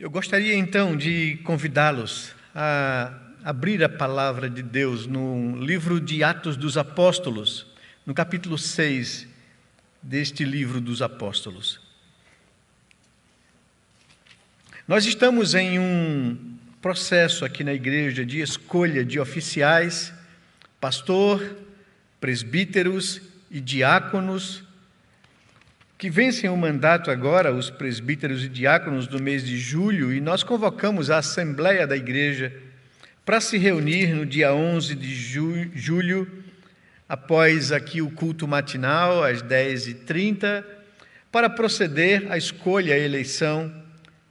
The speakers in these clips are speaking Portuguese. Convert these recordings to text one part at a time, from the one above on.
Eu gostaria então de convidá-los a abrir a palavra de Deus no livro de Atos dos Apóstolos, no capítulo 6 deste livro dos Apóstolos. Nós estamos em um processo aqui na igreja de escolha de oficiais, pastor, presbíteros e diáconos, que vencem o mandato agora, os presbíteros e diáconos do mês de julho, e nós convocamos a Assembleia da Igreja para se reunir no dia 11 de julho, após aqui o culto matinal, às 10h30, para proceder à escolha e eleição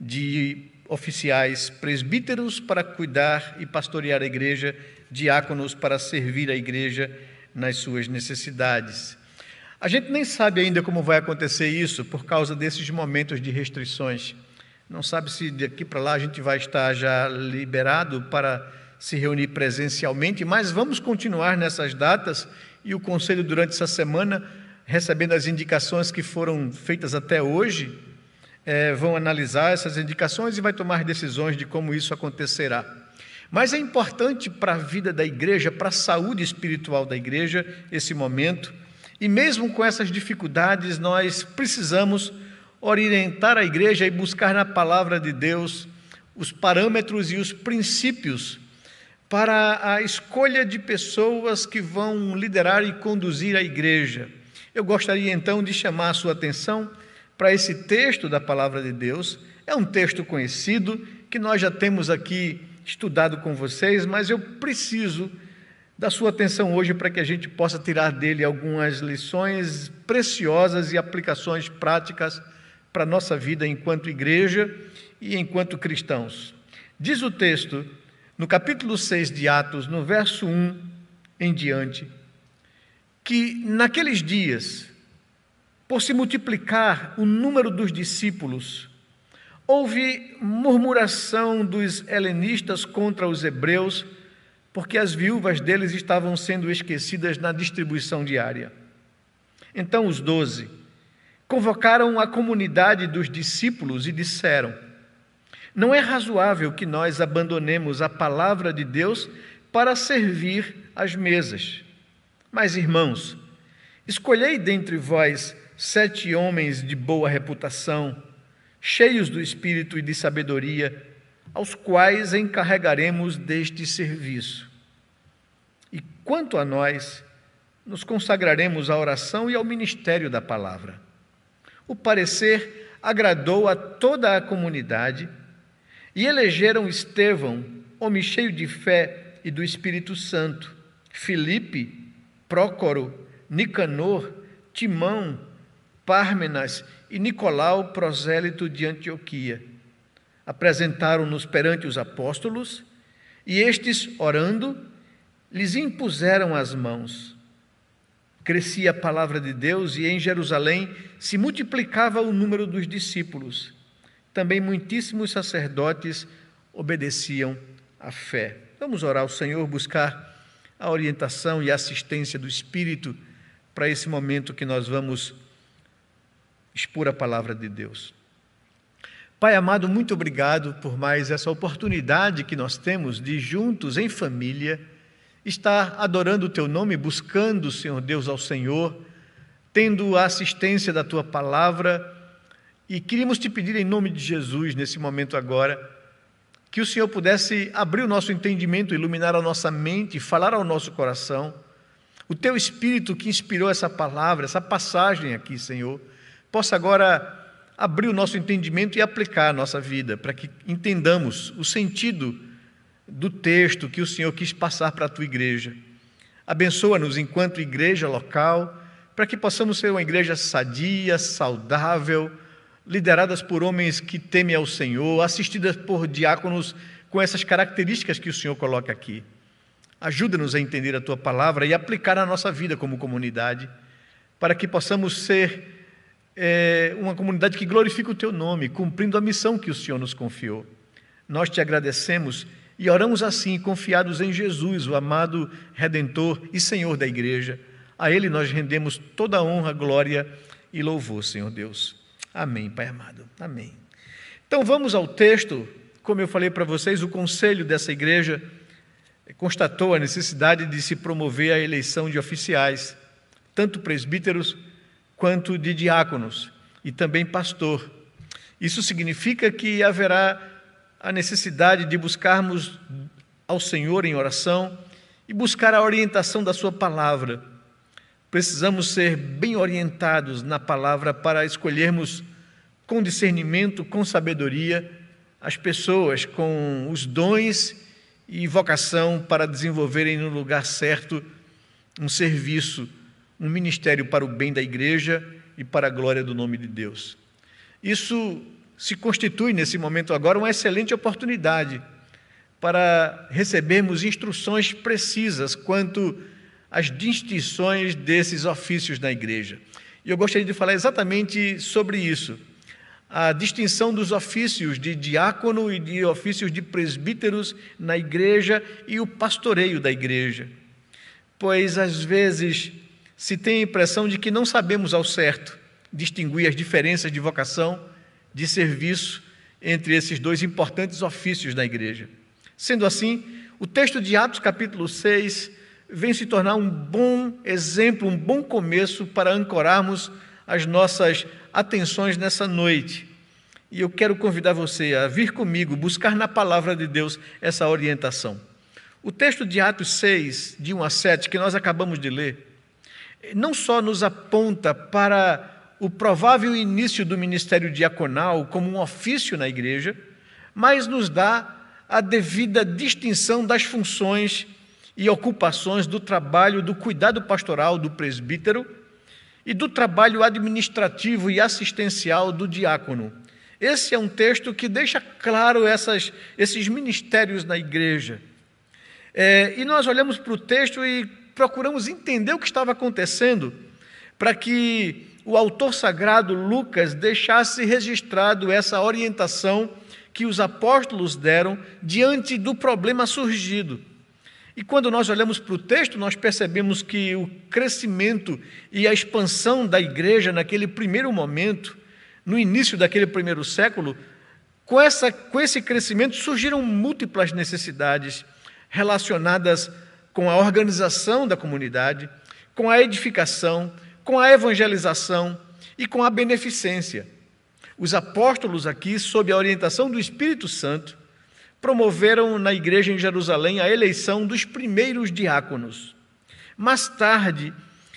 de oficiais presbíteros para cuidar e pastorear a igreja, diáconos para servir a igreja nas suas necessidades. A gente nem sabe ainda como vai acontecer isso por causa desses momentos de restrições. Não sabe se daqui para lá a gente vai estar já liberado para se reunir presencialmente, mas vamos continuar nessas datas e o Conselho durante essa semana, recebendo as indicações que foram feitas até hoje, vão analisar essas indicações e vai tomar decisões de como isso acontecerá. Mas é importante para a vida da igreja, para a saúde espiritual da igreja, esse momento. E mesmo com essas dificuldades, nós precisamos orientar a igreja e buscar na palavra de Deus os parâmetros e os princípios para a escolha de pessoas que vão liderar e conduzir a igreja. Eu gostaria então de chamar a sua atenção para esse texto da palavra de Deus. É um texto conhecido que nós já temos aqui estudado com vocês, mas eu preciso da sua atenção hoje para que a gente possa tirar dele algumas lições preciosas e aplicações práticas para a nossa vida enquanto igreja e enquanto cristãos. Diz o texto, no capítulo 6 de Atos, no verso 1 em diante, que naqueles dias, por se multiplicar o número dos discípulos, houve murmuração dos helenistas contra os hebreus, porque as viúvas deles estavam sendo esquecidas na distribuição diária. Então os 12 convocaram a comunidade dos discípulos e disseram: não é razoável que nós abandonemos a palavra de Deus para servir às mesas. Mas, irmãos, escolhei dentre vós 7 homens de boa reputação, cheios do Espírito e de sabedoria, aos quais encarregaremos deste serviço. E quanto a nós, nos consagraremos à oração e ao ministério da palavra. O parecer agradou a toda a comunidade e elegeram Estevão, homem cheio de fé e do Espírito Santo, Filipe, Prócoro, Nicanor, Timão, Pármenas e Nicolau, prosélito de Antioquia. Apresentaram-nos perante os apóstolos, e estes, orando, lhes impuseram as mãos. Crescia a palavra de Deus, e em Jerusalém se multiplicava o número dos discípulos. Também muitíssimos sacerdotes obedeciam à fé. Vamos orar ao Senhor, buscar a orientação e a assistência do Espírito para esse momento que nós vamos expor a palavra de Deus. Pai amado, muito obrigado por mais essa oportunidade que nós temos de juntos, em família, estar adorando o Teu nome, buscando, Senhor Deus, ao Senhor, tendo a assistência da Tua palavra, e queríamos Te pedir em nome de Jesus, nesse momento agora, que o Senhor pudesse abrir o nosso entendimento, iluminar a nossa mente, falar ao nosso coração, o Teu Espírito que inspirou essa palavra, essa passagem aqui, Senhor, possa agora abrir o nosso entendimento e aplicar a nossa vida, para que entendamos o sentido do texto que o Senhor quis passar para a Tua igreja. Abençoa-nos enquanto igreja local, para que possamos ser uma igreja sadia, saudável, lideradas por homens que temem ao Senhor, assistidas por diáconos com essas características que o Senhor coloca aqui. Ajuda-nos a entender a Tua palavra e aplicar na nossa vida como comunidade, para que possamos ser uma comunidade que glorifica o Teu nome, cumprindo a missão que o Senhor nos confiou. Nós Te agradecemos e oramos assim, confiados em Jesus, o amado Redentor e Senhor da igreja. A Ele nós rendemos toda a honra, glória e louvor, Senhor Deus. Amém, Pai amado. Amém. Então vamos ao texto. Como eu falei para vocês, o conselho dessa igreja constatou a necessidade de se promover a eleição de oficiais, tanto presbíteros quanto de diáconos, e também pastor. Isso significa que haverá a necessidade de buscarmos ao Senhor em oração e buscar a orientação da sua palavra. Precisamos ser bem orientados na palavra para escolhermos com discernimento, com sabedoria, as pessoas com os dons e vocação para desenvolverem no lugar certo um serviço, um ministério para o bem da igreja e para a glória do nome de Deus. Isso se constitui, nesse momento agora, uma excelente oportunidade para recebermos instruções precisas quanto às distinções desses ofícios na igreja. E eu gostaria de falar exatamente sobre isso, a distinção dos ofícios de diácono e de ofícios de presbíteros na igreja e o pastoreio da igreja. Pois, às vezes, se tem a impressão de que não sabemos ao certo distinguir as diferenças de vocação, de serviço, entre esses dois importantes ofícios da igreja. Sendo assim, o texto de Atos capítulo 6 vem se tornar um bom exemplo, um bom começo para ancorarmos as nossas atenções nessa noite. E eu quero convidar você a vir comigo, buscar na palavra de Deus essa orientação. O texto de Atos 6, de 1 a 7, que nós acabamos de ler, não só nos aponta para o provável início do ministério diaconal como um ofício na igreja, mas nos dá a devida distinção das funções e ocupações do trabalho do cuidado pastoral do presbítero e do trabalho administrativo e assistencial do diácono. Esse é um texto que deixa claro esses ministérios na igreja. E nós olhamos para o texto e procuramos entender o que estava acontecendo para que o autor sagrado, Lucas, deixasse registrado essa orientação que os apóstolos deram diante do problema surgido. E quando nós olhamos para o texto, nós percebemos que o crescimento e a expansão da igreja naquele primeiro momento, no início daquele primeiro século, com esse crescimento surgiram múltiplas necessidades relacionadas com a organização da comunidade, com a edificação, com a evangelização e com a beneficência. Os apóstolos aqui, sob a orientação do Espírito Santo, promoveram na igreja em Jerusalém a eleição dos primeiros diáconos. Mais tarde,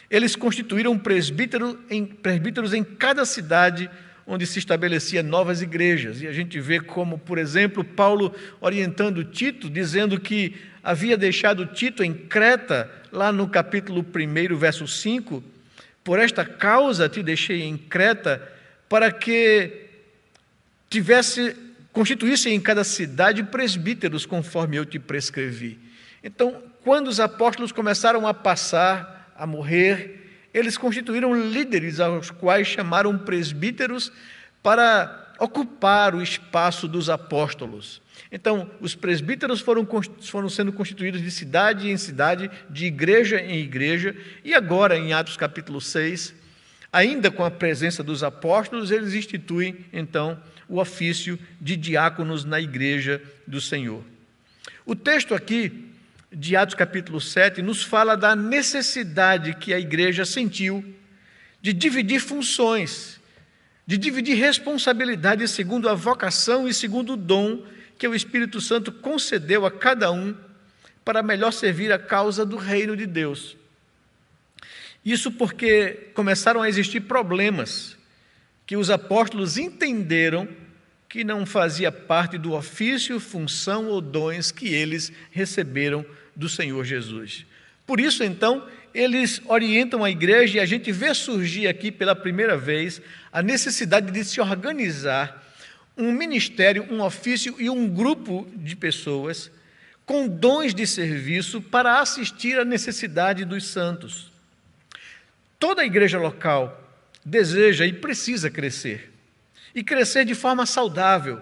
eles constituíram presbíteros em cada cidade onde se estabelecia novas igrejas. E a gente vê como, por exemplo, Paulo orientando Tito, dizendo que havia deixado Tito em Creta, lá no capítulo 1, verso 5, por esta causa te deixei em Creta, para que constituísse em cada cidade presbíteros, conforme eu te prescrevi. Então, quando os apóstolos começaram a passar, a morrer, eles constituíram líderes, aos quais chamaram presbíteros, para ocupar o espaço dos apóstolos. Então, os presbíteros foram sendo constituídos de cidade em cidade, de igreja em igreja, e agora, em Atos capítulo 6, ainda com a presença dos apóstolos, eles instituem, então, o ofício de diáconos na igreja do Senhor. O texto aqui, de Atos capítulo 7, nos fala da necessidade que a igreja sentiu de dividir funções, de dividir responsabilidades segundo a vocação e segundo o dom que o Espírito Santo concedeu a cada um para melhor servir a causa do reino de Deus. Isso porque começaram a existir problemas que os apóstolos entenderam que não fazia parte do ofício, função ou dons que eles receberam do Senhor Jesus. Por isso, então, eles orientam a igreja e a gente vê surgir aqui pela primeira vez a necessidade de se organizar um ministério, um ofício e um grupo de pessoas com dons de serviço para assistir à necessidade dos santos. Toda a igreja local deseja e precisa crescer, e crescer de forma saudável.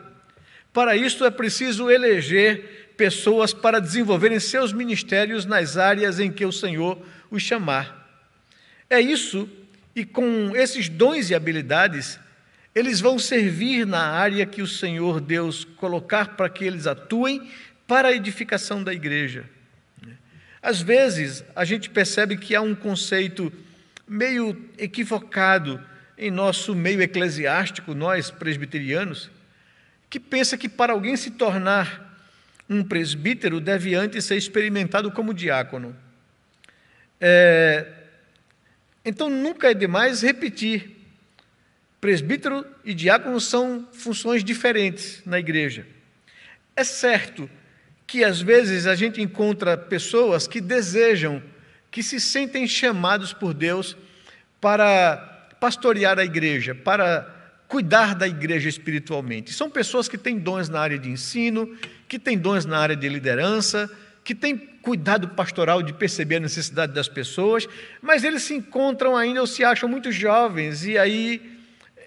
Para isso é preciso eleger pessoas para desenvolverem seus ministérios nas áreas em que o Senhor os chamar. É isso, e com esses dons e habilidades, Eles vão servir na área que o Senhor Deus colocar para que eles atuem para a edificação da igreja. Às vezes, a gente percebe que há um conceito meio equivocado em nosso meio eclesiástico, nós presbiterianos, que pensa que para alguém se tornar um presbítero deve antes ser experimentado como diácono. Então, nunca é demais repetir. Presbítero e diácono são funções diferentes na igreja. É certo que, às vezes, a gente encontra pessoas que desejam, que se sentem chamados por Deus para pastorear a igreja, para cuidar da igreja espiritualmente. São pessoas que têm dons na área de ensino, que têm dons na área de liderança, que têm cuidado pastoral de perceber a necessidade das pessoas, mas eles se encontram ainda ou se acham muito jovens e aí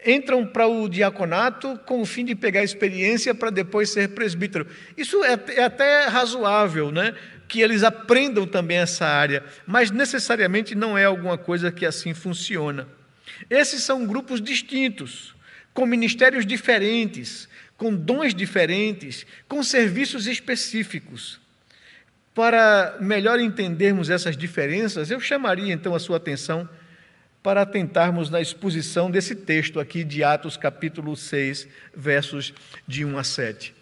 entram para o diaconato com o fim de pegar experiência para depois ser presbítero. Isso é até razoável, né? Que eles aprendam também essa área, mas necessariamente não é alguma coisa que assim funciona. Esses são grupos distintos, com ministérios diferentes, com dons diferentes, com serviços específicos. Para melhor entendermos essas diferenças, eu chamaria então a sua atenção para atentarmos na exposição desse texto aqui de Atos capítulo 6, versos de 1 a 7.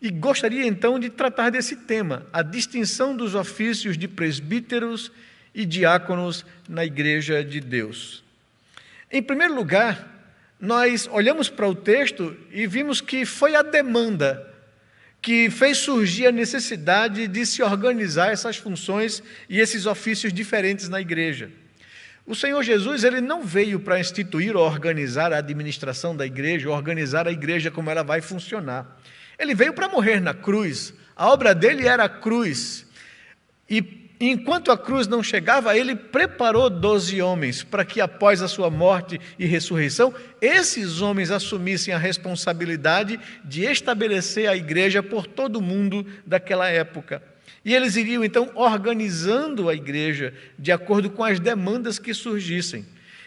E gostaria então de tratar desse tema, a distinção dos ofícios de presbíteros e diáconos na Igreja de Deus. Em primeiro lugar, nós olhamos para o texto e vimos que foi a demanda que fez surgir a necessidade de se organizar essas funções e esses ofícios diferentes na igreja. O Senhor Jesus, ele não veio para instituir ou organizar a administração da igreja, organizar a igreja como ela vai funcionar. Ele veio para morrer na cruz. A obra dele era a cruz. E enquanto a cruz não chegava, ele preparou 12 homens para que após a sua morte e ressurreição, esses homens assumissem a responsabilidade de estabelecer a igreja por todo o mundo daquela época. E eles iriam, então, organizando a igreja de acordo com as demandas que surgissem.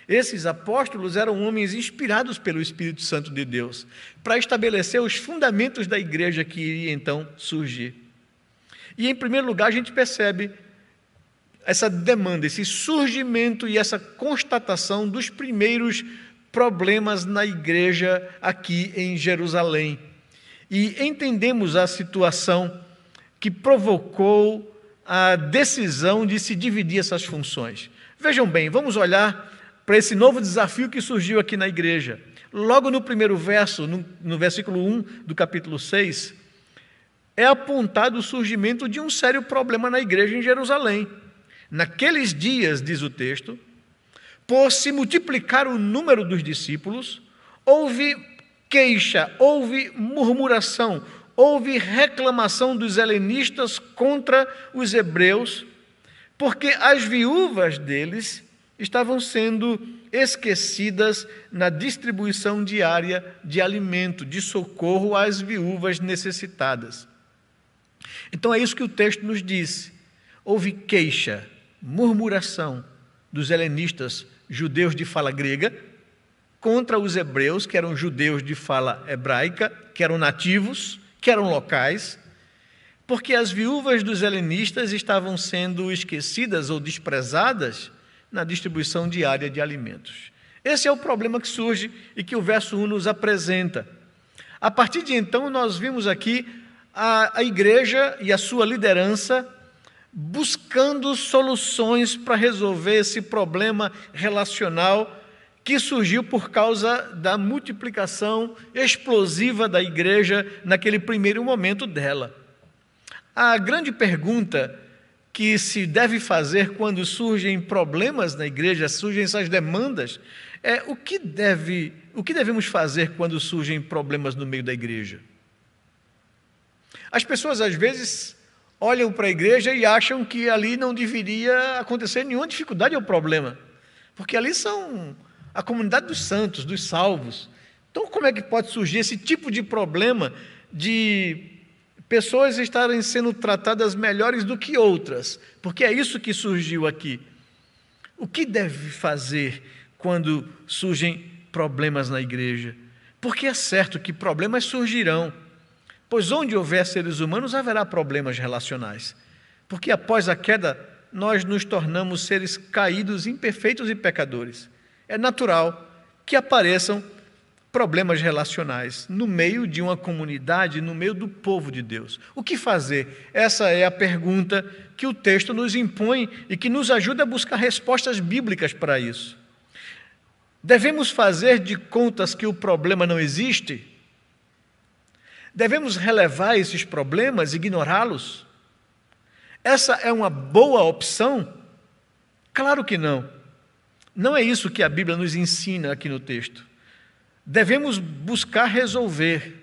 Esses apóstolos eram homens inspirados pelo Espírito Santo de Deus para estabelecer os fundamentos da igreja que iria, então, surgir. E, em primeiro lugar, a gente percebe essa demanda, esse surgimento e essa constatação dos primeiros problemas na igreja aqui em Jerusalém. E entendemos a situação que provocou a decisão de se dividir essas funções. Vejam bem, vamos olhar para esse novo desafio que surgiu aqui na igreja. Logo no primeiro verso, no versículo 1 do capítulo 6, é apontado o surgimento de um sério problema na igreja em Jerusalém. Naqueles dias, diz o texto, por se multiplicar o número dos discípulos, houve queixa, houve murmuração, houve reclamação dos helenistas contra os hebreus, porque as viúvas deles estavam sendo esquecidas na distribuição diária de alimento, de socorro às viúvas necessitadas. Então é isso que o texto nos diz. Houve queixa, murmuração dos helenistas, judeus de fala grega, contra os hebreus, que eram judeus de fala hebraica, que eram nativos, que eram locais, porque as viúvas dos helenistas estavam sendo esquecidas ou desprezadas na distribuição diária de alimentos. Esse é o problema que surge e que o verso 1 nos apresenta. A partir de então, nós vimos aqui a igreja e a sua liderança buscando soluções para resolver esse problema relacional que surgiu por causa da multiplicação explosiva da igreja naquele primeiro momento dela. A grande pergunta que se deve fazer quando surgem problemas na igreja, surgem essas demandas, é o que devemos fazer quando surgem problemas no meio da igreja? As pessoas, às vezes, olham para a igreja e acham que ali não deveria acontecer nenhuma dificuldade ou problema, porque ali são a comunidade dos santos, dos salvos. Então, como é que pode surgir esse tipo de problema de pessoas estarem sendo tratadas melhores do que outras? Porque é isso que surgiu aqui. O que deve fazer quando surgem problemas na igreja, porque é certo que problemas surgirão, pois onde houver seres humanos haverá problemas relacionais, porque após a queda nós nos tornamos seres caídos, imperfeitos e pecadores. É natural que apareçam problemas relacionais no meio de uma comunidade, no meio do povo de Deus. O que fazer? Essa é a pergunta que o texto nos impõe e que nos ajuda a buscar respostas bíblicas para isso. Devemos fazer de contas que o problema não existe? Devemos relevar esses problemas, ignorá-los? Essa é uma boa opção? Claro que não. Não é isso que a Bíblia nos ensina aqui no texto. Devemos buscar resolver.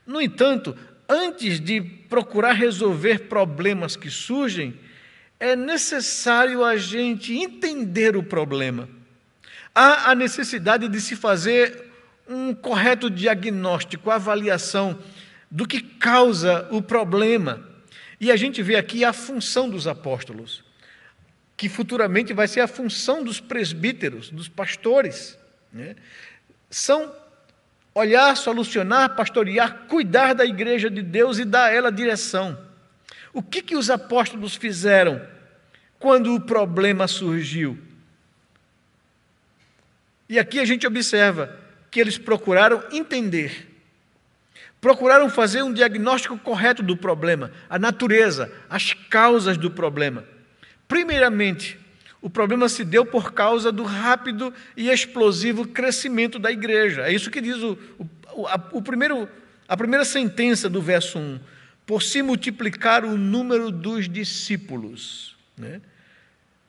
No entanto, antes de procurar resolver problemas que surgem, é necessário a gente entender o problema. Há a necessidade de se fazer um correto diagnóstico, avaliação do que causa o problema. E a gente vê aqui a função dos apóstolos, que futuramente vai ser a função dos presbíteros, dos pastores, né? São olhar, solucionar, pastorear, cuidar da igreja de Deus e dar a ela direção. O que os apóstolos fizeram quando o problema surgiu? E aqui a gente observa que eles procuraram entender, procuraram fazer um diagnóstico correto do problema, a natureza, as causas do problema. Primeiramente, o problema se deu por causa do rápido e explosivo crescimento da igreja. É isso que diz a primeira sentença do verso 1. Por se multiplicar o número dos discípulos, né?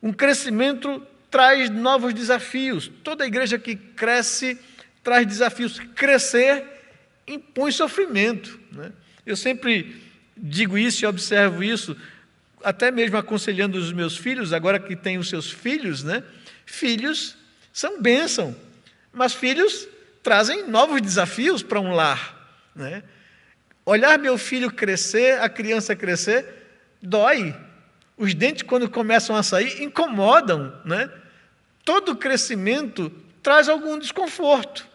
Um crescimento traz novos desafios. Toda igreja que cresce traz desafios. Crescer impõe sofrimento, né? Eu sempre digo isso e observo isso, até mesmo aconselhando os meus filhos, agora que tenho os seus filhos, né? Filhos são bênção, mas filhos trazem novos desafios para um lar, né? Olhar meu filho crescer, a criança crescer, dói. Os dentes, quando começam a sair, incomodam, né? Todo crescimento traz algum desconforto.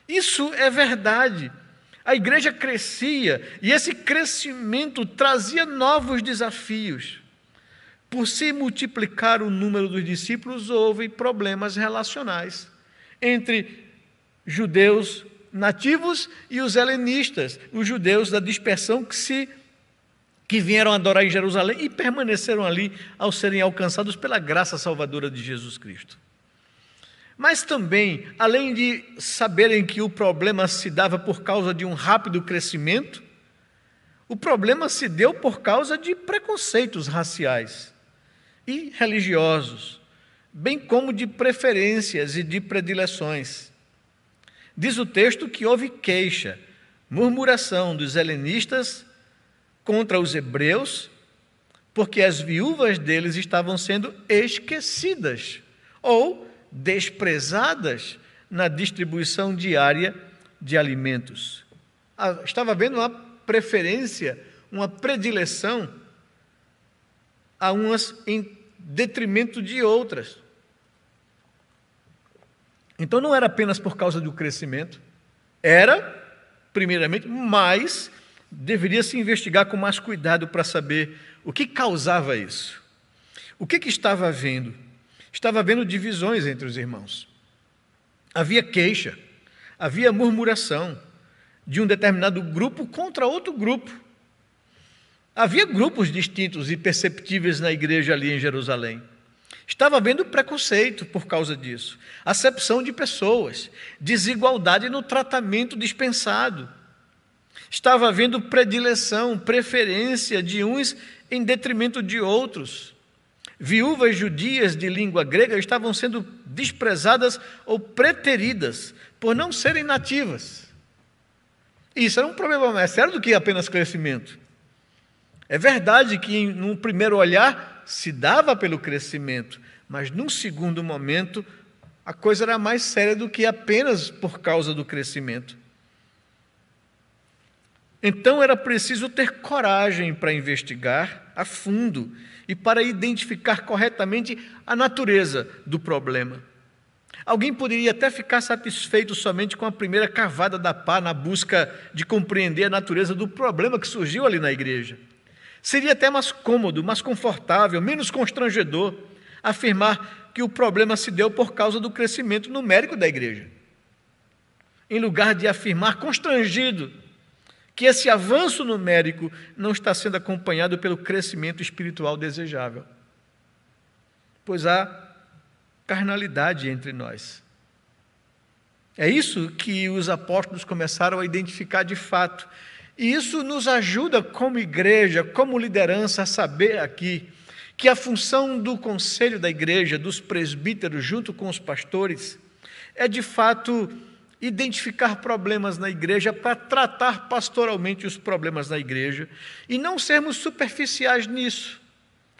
Isso é verdade. A igreja crescia e esse crescimento trazia novos desafios. Por se multiplicar o número dos discípulos, houve problemas relacionais entre judeus nativos e os helenistas, os judeus da dispersão que vieram adorar em Jerusalém e permaneceram ali ao serem alcançados pela graça salvadora de Jesus Cristo. Mas também, além de saberem que o problema se dava por causa de um rápido crescimento, o problema se deu por causa de preconceitos raciais e religiosos, bem como de preferências e de predileções. Diz o texto que houve queixa, murmuração dos helenistas contra os hebreus, porque as viúvas deles estavam sendo esquecidas ou desprezadas na distribuição diária de alimentos. Estava havendo uma preferência, uma predileção a umas em detrimento de outras. Então não era apenas por causa do crescimento, era, primeiramente, mas deveria se investigar com mais cuidado para saber o que causava isso. O que estava havendo? Estava havendo divisões entre os irmãos. Havia queixa, havia murmuração de um determinado grupo contra outro grupo. Havia grupos distintos e perceptíveis na igreja ali em Jerusalém. Estava havendo preconceito por causa disso, acepção de pessoas, desigualdade no tratamento dispensado. Estava havendo predileção, preferência de uns em detrimento de outros. Viúvas judias de língua grega estavam sendo desprezadas ou preteridas por não serem nativas. Isso era um problema mais sério do que apenas crescimento. É verdade que, num primeiro olhar, se dava pelo crescimento, mas, num segundo momento, a coisa era mais séria do que apenas por causa do crescimento. Então, era preciso ter coragem para investigar a fundo e para identificar corretamente a natureza do problema. Alguém poderia até ficar satisfeito somente com a primeira cavada da pá na busca de compreender a natureza do problema que surgiu ali na igreja. Seria até mais cômodo, mais confortável, menos constrangedor afirmar que o problema se deu por causa do crescimento numérico da igreja, em lugar de afirmar constrangido que esse avanço numérico não está sendo acompanhado pelo crescimento espiritual desejável, pois há carnalidade entre nós. É isso que os apóstolos começaram a identificar de fato. E isso nos ajuda como igreja, como liderança, a saber aqui que a função do conselho da igreja, dos presbíteros junto com os pastores, é de fato identificar problemas na igreja para tratar pastoralmente os problemas na igreja e não sermos superficiais nisso,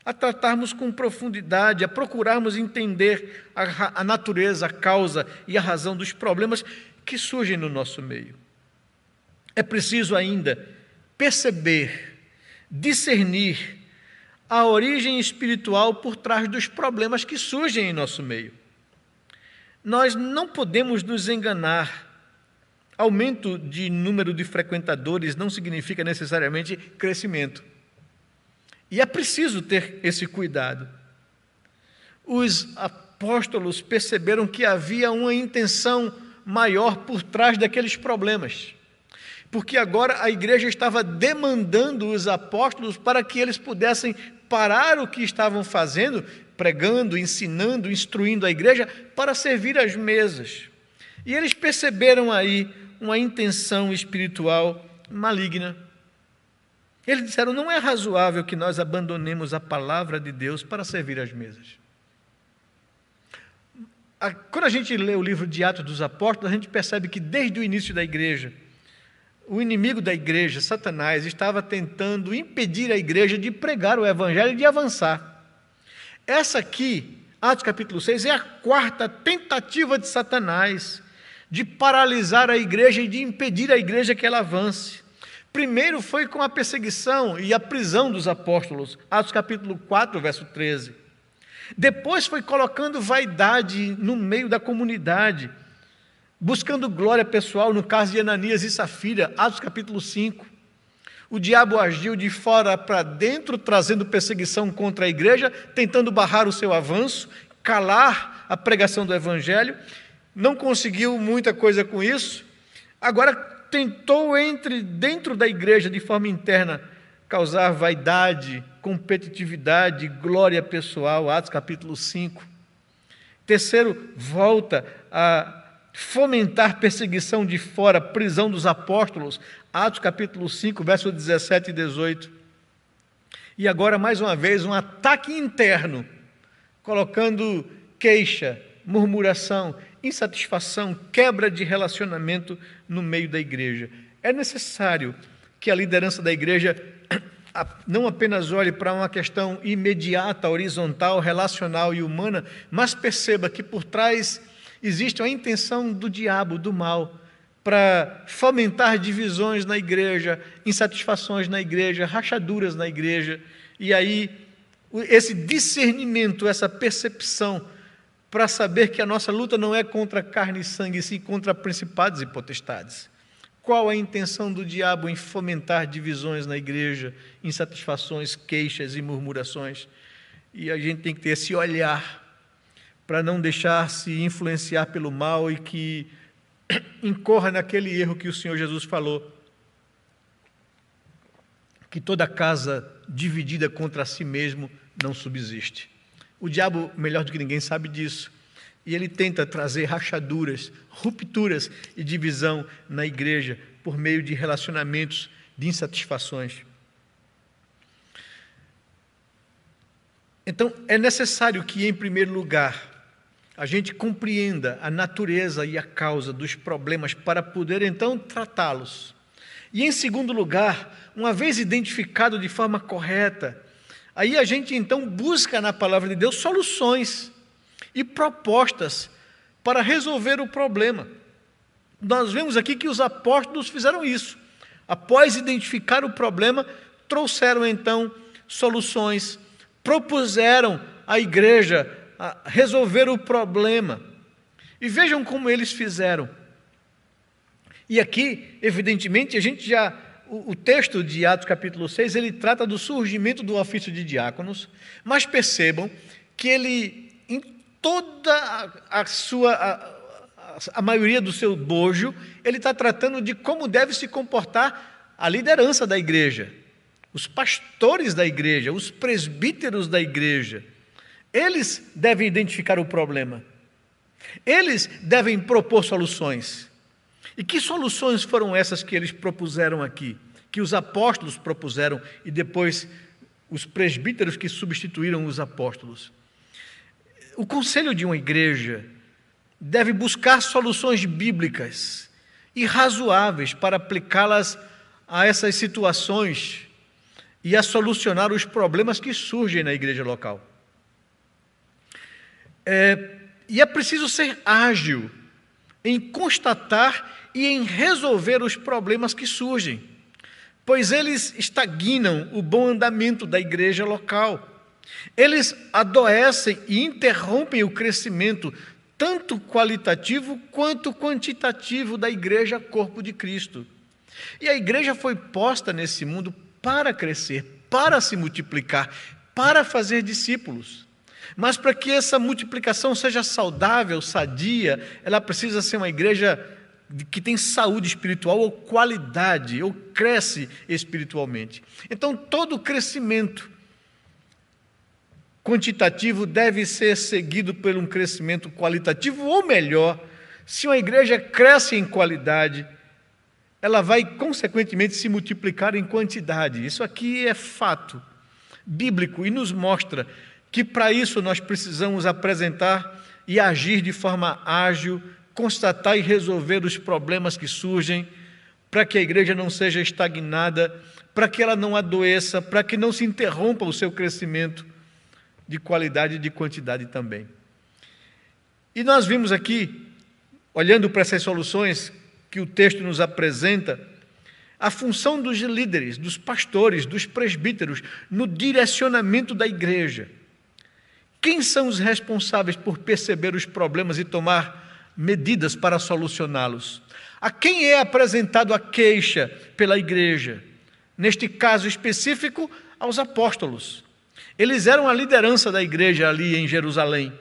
a tratarmos com profundidade, a procurarmos entender a natureza, a causa e a razão dos problemas que surgem no nosso meio. É preciso ainda perceber, discernir a origem espiritual por trás dos problemas que surgem em nosso meio. Nós não podemos nos enganar. Aumento de número de frequentadores não significa necessariamente crescimento. E é preciso ter esse cuidado. Os apóstolos perceberam que havia uma intenção maior por trás daqueles problemas, porque agora a igreja estava demandando os apóstolos para que eles pudessem parar o que estavam fazendo, pregando, ensinando, instruindo a igreja, para servir às mesas. E eles perceberam aí uma intenção espiritual maligna. Eles disseram, não é razoável que nós abandonemos a palavra de Deus para servir às mesas. Quando a gente lê o livro de Atos dos Apóstolos, a gente percebe que desde o início da igreja, o inimigo da igreja, Satanás, estava tentando impedir a igreja de pregar o evangelho e de avançar. Essa aqui, Atos capítulo 6, é a quarta tentativa de Satanás de paralisar a igreja e de impedir a igreja que ela avance. Primeiro foi com a perseguição e a prisão dos apóstolos, Atos capítulo 4, verso 13. Depois foi colocando vaidade no meio da comunidade, buscando glória pessoal, no caso de Ananias e Safira, Atos capítulo 5. O diabo agiu de fora para dentro, trazendo perseguição contra a igreja, tentando barrar o seu avanço, calar a pregação do evangelho. Não conseguiu muita coisa com isso. Agora tentou dentro da igreja, de forma interna, causar vaidade, competitividade, glória pessoal, Atos capítulo 5. Terceiro, volta a fomentar perseguição de fora, prisão dos apóstolos, Atos capítulo 5, versos 17 e 18. E agora, mais uma vez, um ataque interno, colocando queixa, murmuração, insatisfação, quebra de relacionamento no meio da igreja. É necessário que a liderança da igreja não apenas olhe para uma questão imediata, horizontal, relacional e humana, mas perceba que por trás existe a intenção do diabo, do mal, para fomentar divisões na igreja, insatisfações na igreja, rachaduras na igreja. E aí, esse discernimento, essa percepção, para saber que a nossa luta não é contra carne e sangue, sim contra principados e potestades. Qual a intenção do diabo em fomentar divisões na igreja, insatisfações, queixas e murmurações? E a gente tem que ter esse olhar para não deixar-se influenciar pelo mal e que incorra naquele erro que o Senhor Jesus falou, que toda casa dividida contra si mesmo não subsiste. O diabo, melhor do que ninguém, sabe disso. E ele tenta trazer rachaduras, rupturas e divisão na igreja por meio de relacionamentos, de insatisfações. Então, é necessário que, em primeiro lugar, a gente compreenda a natureza e a causa dos problemas para poder, então, tratá-los. E, em segundo lugar, uma vez identificado de forma correta, aí a gente, então, busca na palavra de Deus soluções e propostas para resolver o problema. Nós vemos aqui que os apóstolos fizeram isso. Após identificar o problema, trouxeram, então, soluções, propuseram à igreja a resolver o problema. E vejam como eles fizeram. E aqui, evidentemente, o texto de Atos capítulo 6, ele trata do surgimento do ofício de diáconos, mas percebam que ele, em toda a maioria do seu bojo, ele está tratando de como deve se comportar a liderança da igreja, os pastores da igreja, os presbíteros da igreja. Eles devem identificar o problema. Eles devem propor soluções. E que soluções foram essas que eles propuseram aqui? Que os apóstolos propuseram e depois os presbíteros que substituíram os apóstolos. O conselho de uma igreja deve buscar soluções bíblicas e razoáveis para aplicá-las a essas situações e a solucionar os problemas que surgem na igreja local. E é preciso ser ágil em constatar e em resolver os problemas que surgem, pois eles estagnam o bom andamento da igreja local. Eles adoecem e interrompem o crescimento, tanto qualitativo quanto quantitativo, da igreja corpo de Cristo. E a igreja foi posta nesse mundo para crescer, para se multiplicar, para fazer discípulos. Mas para que essa multiplicação seja saudável, sadia, ela precisa ser uma igreja que tem saúde espiritual ou qualidade, ou cresce espiritualmente. Então, todo crescimento quantitativo deve ser seguido por um crescimento qualitativo, ou melhor, se uma igreja cresce em qualidade, ela vai, consequentemente, se multiplicar em quantidade. Isso aqui é fato bíblico e nos mostra que para isso nós precisamos apresentar e agir de forma ágil, constatar e resolver os problemas que surgem, para que a igreja não seja estagnada, para que ela não adoeça, para que não se interrompa o seu crescimento de qualidade e de quantidade também. E nós vimos aqui, olhando para essas soluções que o texto nos apresenta, a função dos líderes, dos pastores, dos presbíteros, no direcionamento da igreja. Quem são os responsáveis por perceber os problemas e tomar medidas para solucioná-los? A quem é apresentado a queixa pela igreja? Neste caso específico, aos apóstolos. Eles eram a liderança da igreja ali em Jerusalém.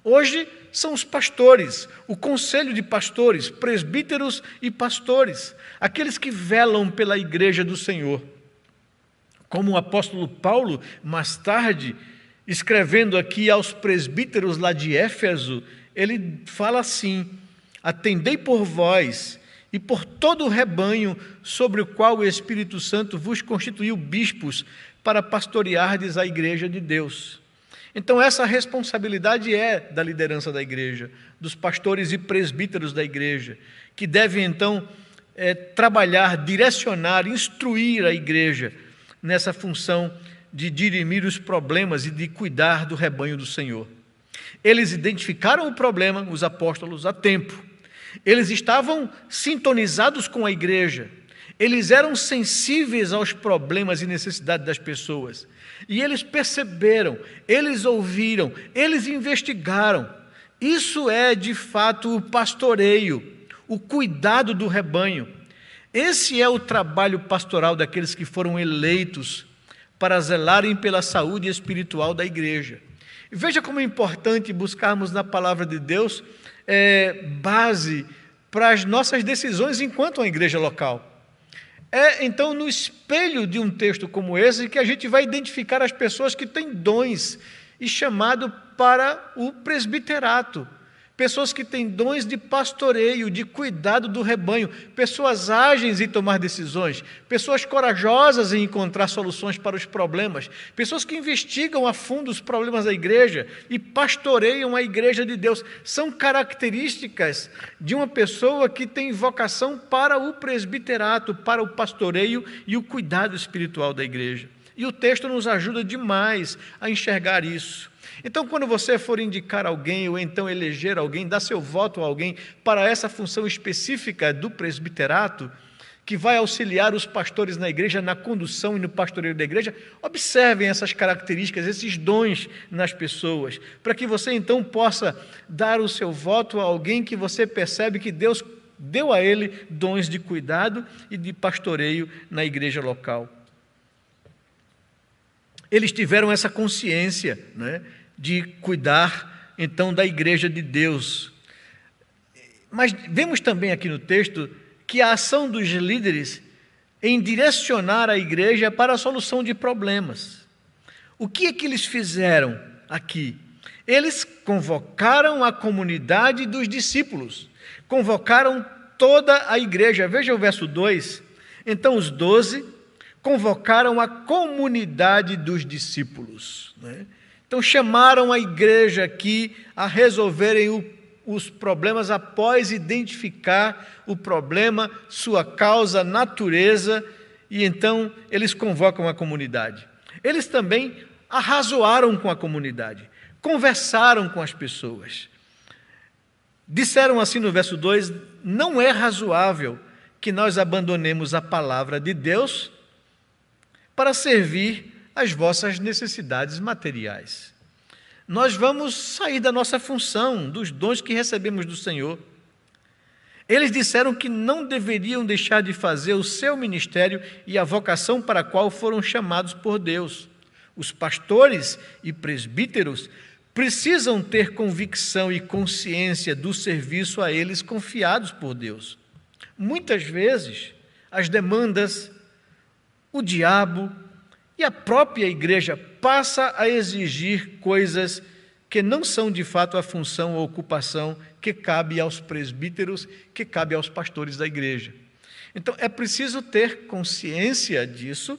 Hoje são os pastores, o conselho de pastores, presbíteros e pastores, aqueles que velam pela igreja do Senhor. Como o apóstolo Paulo, mais tarde, escrevendo aqui aos presbíteros lá de Éfeso, ele fala assim: atendei por vós e por todo o rebanho sobre o qual o Espírito Santo vos constituiu bispos para pastoreardes a igreja de Deus. Então essa responsabilidade é da liderança da igreja, dos pastores e presbíteros da igreja, que devem então trabalhar, direcionar, instruir a igreja nessa função de dirimir os problemas e de cuidar do rebanho do Senhor. Eles identificaram o problema, os apóstolos, a tempo. Eles estavam sintonizados com a igreja. Eles eram sensíveis aos problemas e necessidades das pessoas. E eles perceberam, eles ouviram, eles investigaram. Isso é, de fato, o pastoreio, o cuidado do rebanho. Esse é o trabalho pastoral daqueles que foram eleitos para zelarem pela saúde espiritual da igreja. E veja como é importante buscarmos na palavra de Deus base para as nossas decisões enquanto uma igreja local. É então no espelho de um texto como esse que a gente vai identificar as pessoas que têm dons e chamado para o presbiterato. Pessoas que têm dons de pastoreio, de cuidado do rebanho, pessoas ágeis em tomar decisões, pessoas corajosas em encontrar soluções para os problemas, pessoas que investigam a fundo os problemas da igreja e pastoreiam a igreja de Deus. São características de uma pessoa que tem vocação para o presbiterato, para o pastoreio e o cuidado espiritual da igreja. E o texto nos ajuda demais a enxergar isso. Então, quando você for indicar alguém ou então eleger alguém, dar seu voto a alguém para essa função específica do presbiterato, que vai auxiliar os pastores na igreja, na condução e no pastoreio da igreja. Observem essas características, esses dons nas pessoas, para que você então possa dar o seu voto a alguém que você percebe que Deus deu a ele dons de cuidado e de pastoreio na igreja local. Eles tiveram essa consciência, né, de cuidar então da igreja de Deus. Mas vemos também aqui no texto que a ação dos líderes em direcionar a igreja para a solução de problemas. O que é que eles fizeram aqui? Eles convocaram a comunidade dos discípulos, convocaram toda a igreja. Veja o verso 2. Então os 12 convocaram a comunidade dos discípulos, né? Então chamaram a igreja aqui a resolverem os problemas após identificar o problema, sua causa, natureza, e então eles convocam a comunidade. Eles também arrazoaram com a comunidade, conversaram com as pessoas. Disseram assim no verso 2: não é razoável que nós abandonemos a palavra de Deus para servir às vossas necessidades materiais. Nós vamos sair da nossa função, dos dons que recebemos do Senhor. Eles disseram que não deveriam deixar de fazer o seu ministério e a vocação para a qual foram chamados por Deus. Os pastores e presbíteros precisam ter convicção e consciência do serviço a eles confiados por Deus. Muitas vezes, as demandas, o diabo e a própria igreja passa a exigir coisas que não são de fato a função ou ocupação que cabe aos presbíteros, que cabe aos pastores da igreja. Então, é preciso ter consciência disso,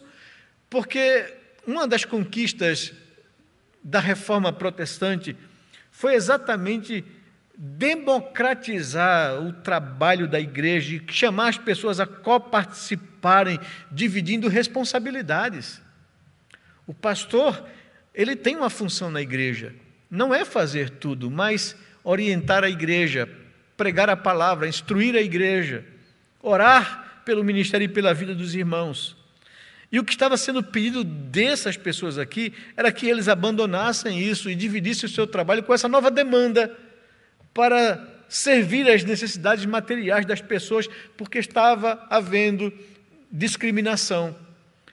porque uma das conquistas da reforma protestante foi exatamente democratizar o trabalho da igreja e chamar as pessoas a coparticiparem, dividindo responsabilidades. O pastor, ele tem uma função na igreja, não é fazer tudo, mas orientar a igreja, pregar a palavra, instruir a igreja, orar pelo ministério e pela vida dos irmãos. E o que estava sendo pedido dessas pessoas aqui era que eles abandonassem isso e dividissem o seu trabalho com essa nova demanda para servir às necessidades materiais das pessoas, porque estava havendo discriminação.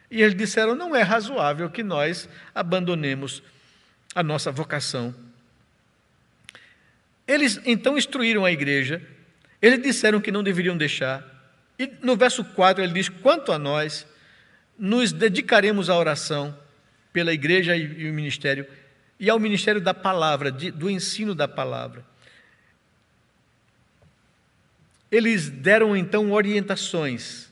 E eles disseram: não é razoável que nós abandonemos a nossa vocação. Eles então instruíram a igreja, eles disseram que não deveriam deixar, e no verso 4 ele diz: quanto a nós, nos dedicaremos à oração pela igreja e o ministério, e ao ministério da palavra, do ensino da palavra. Eles deram então orientações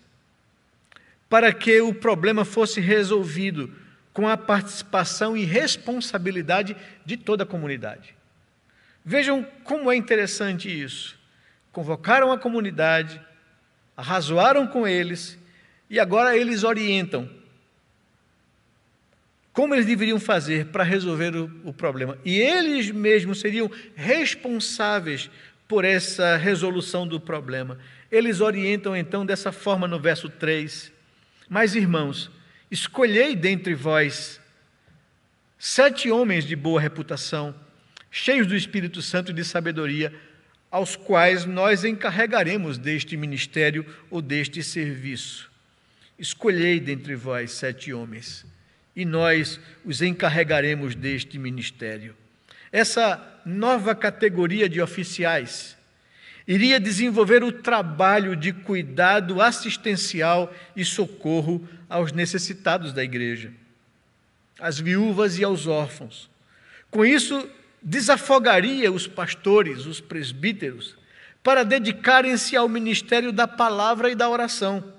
para que o problema fosse resolvido com a participação e responsabilidade de toda a comunidade. Vejam como é interessante isso. Convocaram a comunidade, arrazoaram com eles, e agora eles orientam como eles deveriam fazer para resolver o problema. E eles mesmos seriam responsáveis por essa resolução do problema. Eles orientam então dessa forma no verso 3. Mas, irmãos, escolhei dentre vós 7 homens de boa reputação, cheios do Espírito Santo e de sabedoria, aos quais nós encarregaremos deste ministério ou deste serviço. Escolhei dentre vós 7 homens, e nós os encarregaremos deste ministério. Essa nova categoria de oficiais iria desenvolver o trabalho de cuidado assistencial e socorro aos necessitados da igreja, às viúvas e aos órfãos. Com isso, desafogaria os pastores, os presbíteros, para dedicarem-se ao ministério da palavra e da oração.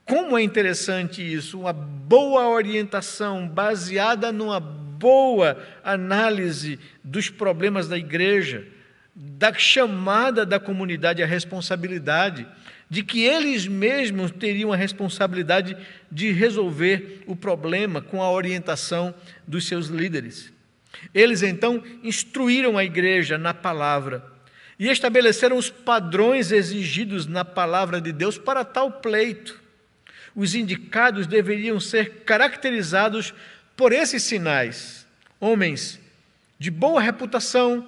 Como é interessante isso, uma boa orientação baseada numa boa análise dos problemas da igreja, da chamada da comunidade à responsabilidade, de que eles mesmos teriam a responsabilidade de resolver o problema com a orientação dos seus líderes. Eles então instruíram a igreja na palavra e estabeleceram os padrões exigidos na palavra de Deus para tal pleito. Os indicados deveriam ser caracterizados por esses sinais: homens de boa reputação,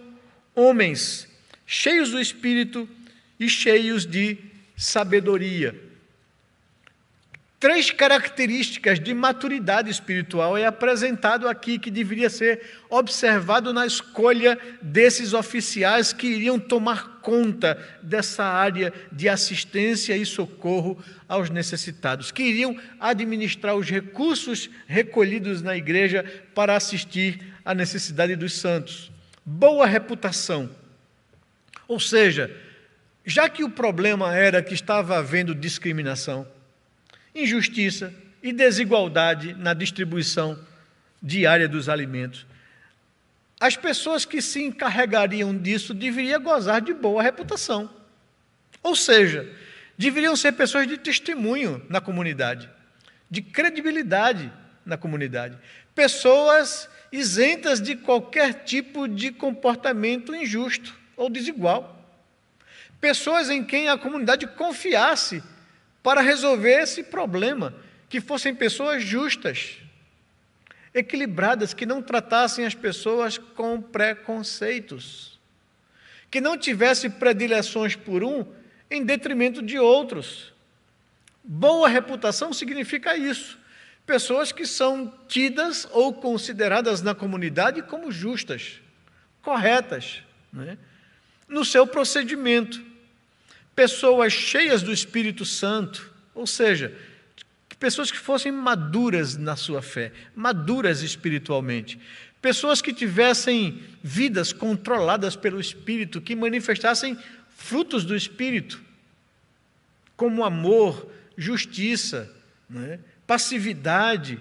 homens cheios do Espírito e cheios de sabedoria. 3 características de maturidade espiritual é apresentado aqui, que deveria ser observado na escolha desses oficiais que iriam tomar conta dessa área de assistência e socorro aos necessitados, que iriam administrar os recursos recolhidos na igreja para assistir à necessidade dos santos. Boa reputação. Ou seja, já que o problema era que estava havendo discriminação, injustiça e desigualdade na distribuição diária dos alimentos, as pessoas que se encarregariam disso deveriam gozar de boa reputação. Ou seja, deveriam ser pessoas de testemunho na comunidade, de credibilidade na comunidade, pessoas isentas de qualquer tipo de comportamento injusto ou desigual, pessoas em quem a comunidade confiasse para resolver esse problema, que fossem pessoas justas, equilibradas, que não tratassem as pessoas com preconceitos, que não tivessem predileções por um em detrimento de outros. Boa reputação significa isso. Pessoas que são tidas ou consideradas na comunidade como justas, corretas, né, no seu procedimento. Pessoas cheias do Espírito Santo, ou seja, pessoas que fossem maduras na sua fé, maduras espiritualmente, pessoas que tivessem vidas controladas pelo Espírito, que manifestassem frutos do Espírito, como amor, justiça, né, passividade,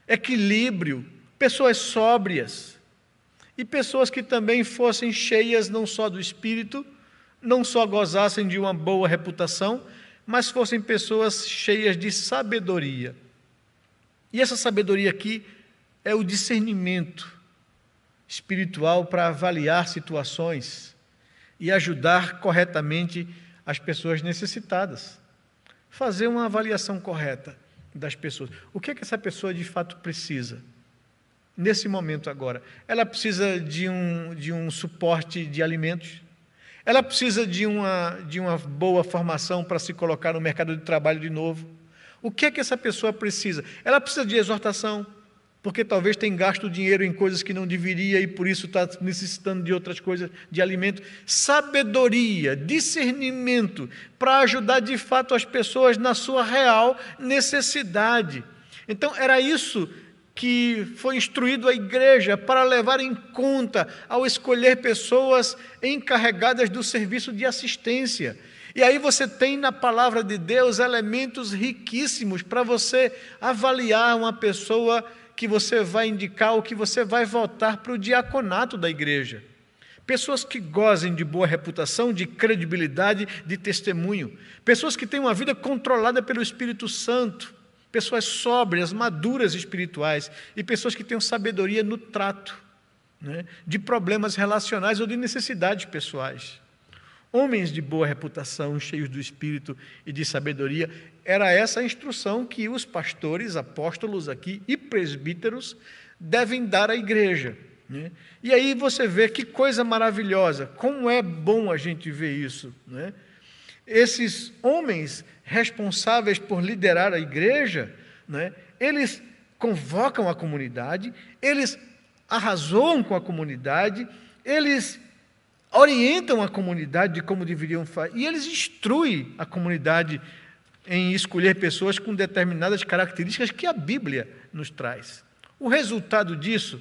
equilíbrio, pessoas sóbrias, e pessoas que também fossem cheias não só do Espírito, não só gozassem de uma boa reputação, mas fossem pessoas cheias de sabedoria. E essa sabedoria aqui é o discernimento espiritual para avaliar situações e ajudar corretamente as pessoas necessitadas. Fazer uma avaliação correta das pessoas. O que é que essa pessoa de fato precisa? Nesse momento agora, ela precisa de um suporte de alimentos? Ela precisa de uma boa formação para se colocar no mercado de trabalho de novo? O que é que essa pessoa precisa? Ela precisa de exortação, porque talvez tenha gasto dinheiro em coisas que não deveria e por isso está necessitando de outras coisas, de alimento. Sabedoria, discernimento, para ajudar de fato as pessoas na sua real necessidade. Então, era isso que foi instruído a igreja para levar em conta ao escolher pessoas encarregadas do serviço de assistência. E aí você tem na palavra de Deus elementos riquíssimos para você avaliar uma pessoa que você vai indicar ou que você vai votar para o diaconato da igreja. Pessoas que gozem de boa reputação, de credibilidade, de testemunho. Pessoas que têm uma vida controlada pelo Espírito Santo. Pessoas sóbrias, maduras espirituais e pessoas que tenham sabedoria no trato, né, de problemas relacionais ou de necessidades pessoais. Homens de boa reputação, cheios do Espírito e de sabedoria, era essa a instrução que os pastores, apóstolos aqui e presbíteros devem dar à igreja, né? E aí você vê que coisa maravilhosa, como é bom a gente ver isso, né? Esses homens responsáveis por liderar a igreja, né, eles convocam a comunidade, eles arrazoam com a comunidade, eles orientam a comunidade de como deveriam fazer, e eles instruem a comunidade em escolher pessoas com determinadas características que a Bíblia nos traz. O resultado disso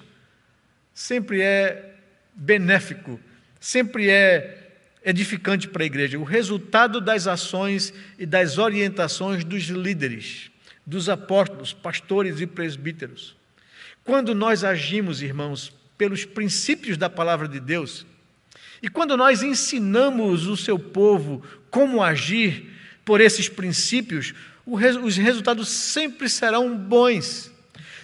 sempre é benéfico, sempre é edificante para a igreja. O resultado das ações e das orientações dos líderes, dos apóstolos, pastores e presbíteros. Quando nós agimos, irmãos, pelos princípios da palavra de Deus, e quando nós ensinamos o seu povo como agir por esses princípios, os resultados sempre serão bons,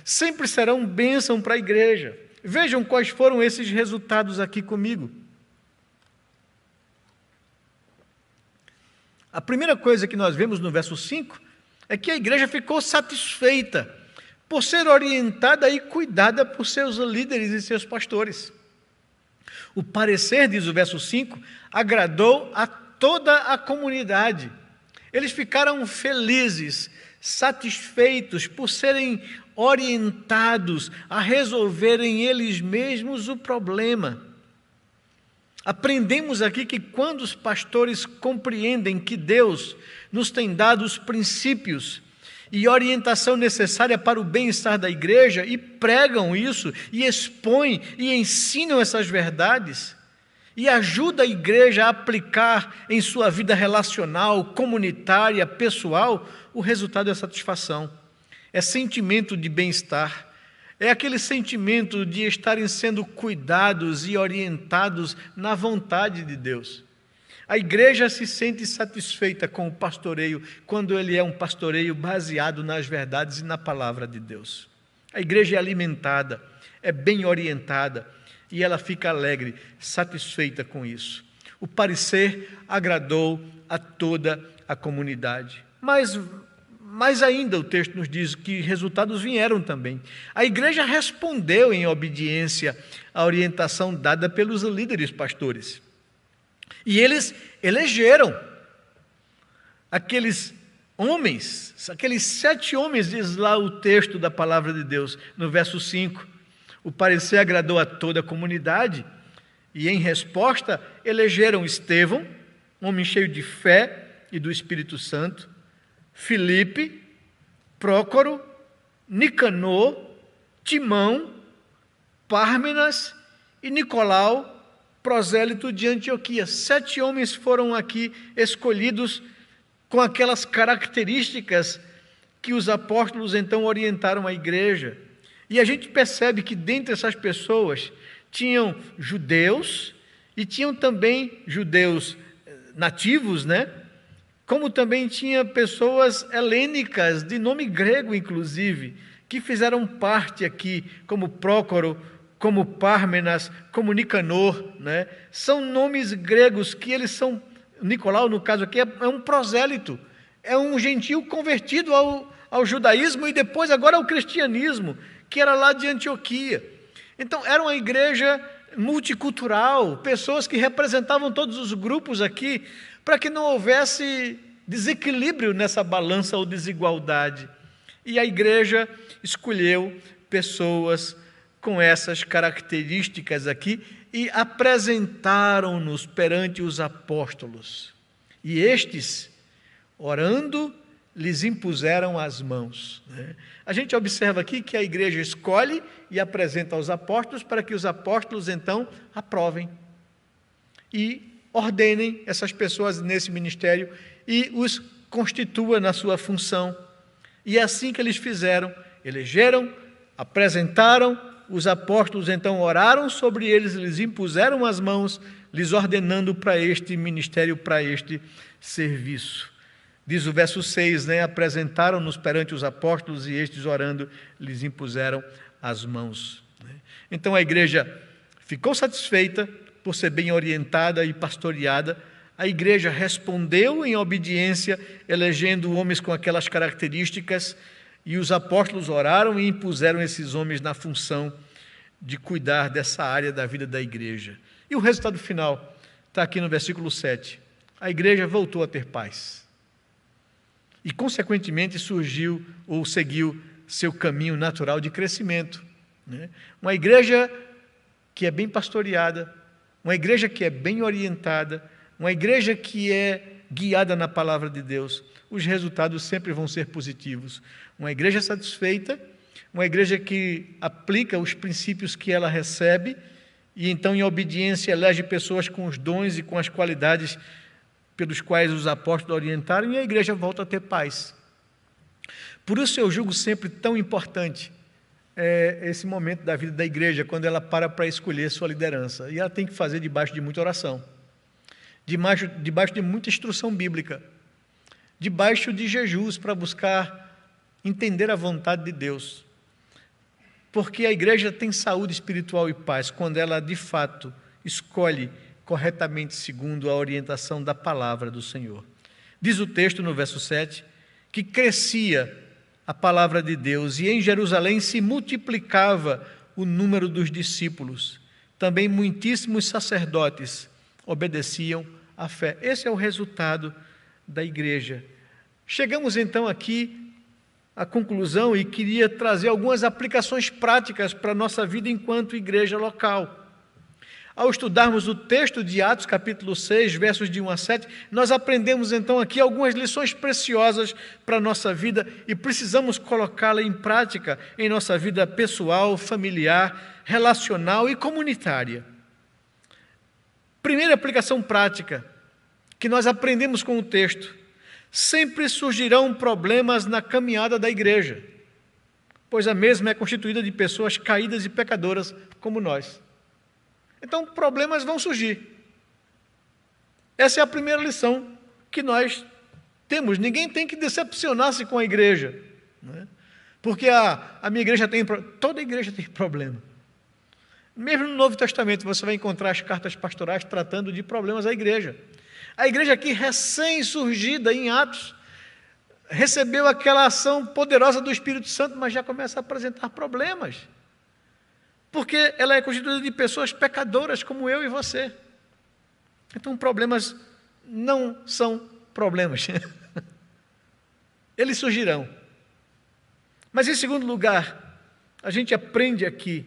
sempre serão bênção para a igreja. Vejam quais foram esses resultados aqui comigo. A primeira coisa que nós vemos no verso 5 é que a igreja ficou satisfeita por ser orientada e cuidada por seus líderes e seus pastores. O parecer, diz o verso 5, agradou a toda a comunidade. Eles ficaram felizes, satisfeitos por serem orientados a resolverem eles mesmos o problema. Aprendemos aqui que quando os pastores compreendem que Deus nos tem dado os princípios e orientação necessária para o bem-estar da igreja e pregam isso, e expõem e ensinam essas verdades, e ajudam a igreja a aplicar em sua vida relacional, comunitária, pessoal, o resultado é satisfação, é sentimento de bem-estar, é aquele sentimento de estarem sendo cuidados e orientados na vontade de Deus. A igreja se sente satisfeita com o pastoreio quando ele é um pastoreio baseado nas verdades e na palavra de Deus. A igreja é alimentada, é bem orientada e ela fica alegre, satisfeita com isso. O parecer agradou a toda a comunidade. Mas ainda o texto nos diz que resultados vieram também. A igreja respondeu em obediência à orientação dada pelos líderes pastores. E eles elegeram aqueles homens, aqueles 7 homens, diz lá o texto da palavra de Deus, no verso 5. O parecer agradou a toda a comunidade e, em resposta, elegeram Estevão, homem cheio de fé e do Espírito Santo, Filipe, Prócoro, Nicanor, Timão, Pármenas e Nicolau, prosélito de Antioquia. 7 homens foram aqui escolhidos com aquelas características que os apóstolos então orientaram a igreja. E a gente percebe que dentre essas pessoas tinham judeus e tinham também judeus nativos, né? Como também tinha pessoas helênicas, de nome grego inclusive, que fizeram parte aqui, como Prócoro, como Pármenas, como Nicanor, né? São nomes gregos que eles são, Nicolau no caso aqui é um prosélito, é um gentio convertido ao judaísmo e depois agora ao cristianismo, que era lá de Antioquia. Então era uma igreja multicultural, pessoas que representavam todos os grupos aqui, para que não houvesse desequilíbrio nessa balança ou desigualdade. E a igreja escolheu pessoas com essas características aqui e apresentaram-nos perante os apóstolos. E estes, orando, lhes impuseram as mãos. A gente observa aqui que a igreja escolhe e apresenta aos apóstolos para que os apóstolos então aprovem e ordenem essas pessoas nesse ministério e os constitua na sua função. E é assim que eles fizeram, elegeram, apresentaram, os apóstolos então oraram sobre eles, lhes impuseram as mãos, lhes ordenando para este ministério, para este serviço. Diz o verso 6, né? Apresentaram-nos perante os apóstolos e estes orando lhes impuseram as mãos. Então a igreja ficou satisfeita por ser bem orientada e pastoreada. A igreja respondeu em obediência, elegendo homens com aquelas características, e os apóstolos oraram e impuseram esses homens na função de cuidar dessa área da vida da igreja. E o resultado final está aqui no versículo 7. A igreja voltou a ter paz. E, consequentemente, surgiu ou seguiu seu caminho natural de crescimento. Uma igreja que é bem pastoreada, uma igreja que é bem orientada, uma igreja que é guiada na palavra de Deus, os resultados sempre vão ser positivos. Uma igreja satisfeita, uma igreja que aplica os princípios que ela recebe e então, em obediência, elege pessoas com os dons e com as qualidades pelos quais os apóstolos orientaram, e a igreja volta a ter paz. Por isso eu julgo sempre tão importante esse momento da vida da igreja, quando ela para escolher sua liderança. E ela tem que fazer debaixo de muita oração, debaixo de muita instrução bíblica, debaixo de jejuns para buscar entender a vontade de Deus. Porque a igreja tem saúde espiritual e paz quando ela, de fato, escolhe corretamente segundo a orientação da palavra do Senhor. Diz o texto no verso 7, que crescia a palavra de Deus e em Jerusalém se multiplicava o número dos discípulos. Também muitíssimos sacerdotes obedeciam à fé. Esse é o resultado da igreja. Chegamos então aqui à conclusão e queria trazer algumas aplicações práticas para a nossa vida enquanto igreja local. Ao estudarmos o texto de Atos, capítulo 6, versos de 1 a 7, nós aprendemos então aqui algumas lições preciosas para a nossa vida e precisamos colocá-la em prática em nossa vida pessoal, familiar, relacional e comunitária. Primeira aplicação prática que nós aprendemos com o texto: sempre surgirão problemas na caminhada da igreja, pois a mesma é constituída de pessoas caídas e pecadoras como nós. Então, problemas vão surgir. Essa é a primeira lição que nós temos. Ninguém tem que decepcionar-se com a igreja, não é? Porque a minha igreja tem... Toda igreja tem problema. Mesmo no Novo Testamento, você vai encontrar as cartas pastorais tratando de problemas da igreja. A igreja aqui, recém-surgida em Atos, recebeu aquela ação poderosa do Espírito Santo, mas já começa a apresentar problemas. Porque ela é constituída de pessoas pecadoras como eu e você. Então, problemas não são problemas. Eles surgirão. Mas, em segundo lugar, a gente aprende aqui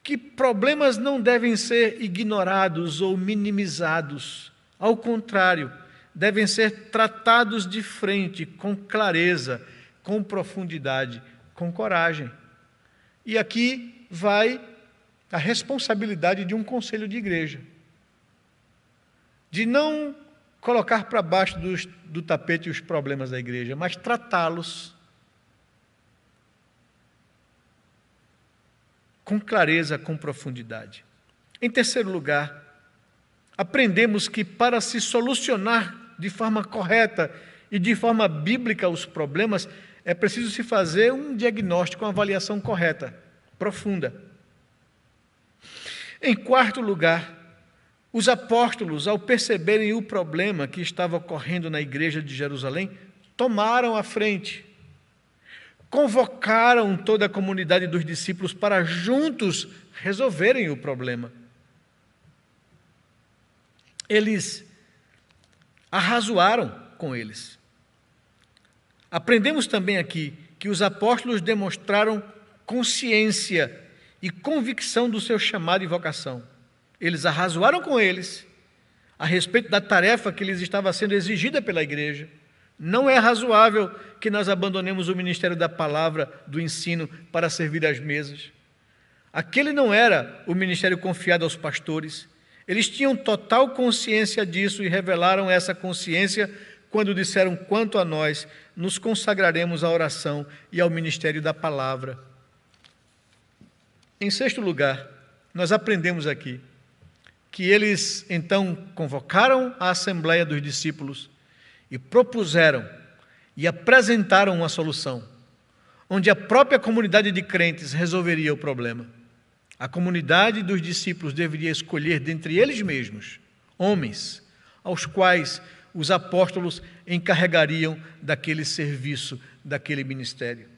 que problemas não devem ser ignorados ou minimizados. Ao contrário, devem ser tratados de frente, com clareza, com profundidade, com coragem. E aqui vai a responsabilidade de um conselho de igreja, de não colocar para baixo do tapete os problemas da igreja, mas tratá-los com clareza, com profundidade. Em terceiro lugar, aprendemos que para se solucionar de forma correta e de forma bíblica os problemas, é preciso se fazer um diagnóstico, uma avaliação correta, profunda. Em quarto lugar, os apóstolos, ao perceberem o problema que estava ocorrendo na igreja de Jerusalém, tomaram a frente, convocaram toda a comunidade dos discípulos para juntos resolverem o problema. Eles arrazoaram com eles. Aprendemos também aqui que os apóstolos demonstraram consciência e convicção do seu chamado e vocação. Eles arrazoaram com eles a respeito da tarefa que lhes estava sendo exigida pela igreja. Não é razoável que nós abandonemos o ministério da palavra, do ensino, para servir às mesas. Aquele não era o ministério confiado aos pastores. Eles tinham total consciência disso e revelaram essa consciência quando disseram: quanto a nós, nos consagraremos à oração e ao ministério da palavra. Em sexto lugar, nós aprendemos aqui que eles então convocaram a assembleia dos discípulos e propuseram e apresentaram uma solução, onde a própria comunidade de crentes resolveria o problema. A comunidade dos discípulos deveria escolher dentre eles mesmos homens aos quais os apóstolos encarregariam daquele serviço, daquele ministério.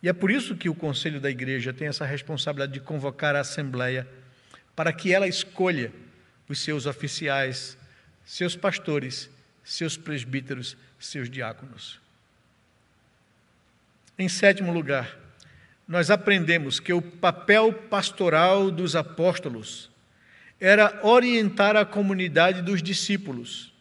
E é por isso que o conselho da igreja tem essa responsabilidade de convocar a assembleia para que ela escolha os seus oficiais, seus pastores, seus presbíteros, seus diáconos. Em sétimo lugar, nós aprendemos que o papel pastoral dos apóstolos era orientar a comunidade dos discípulos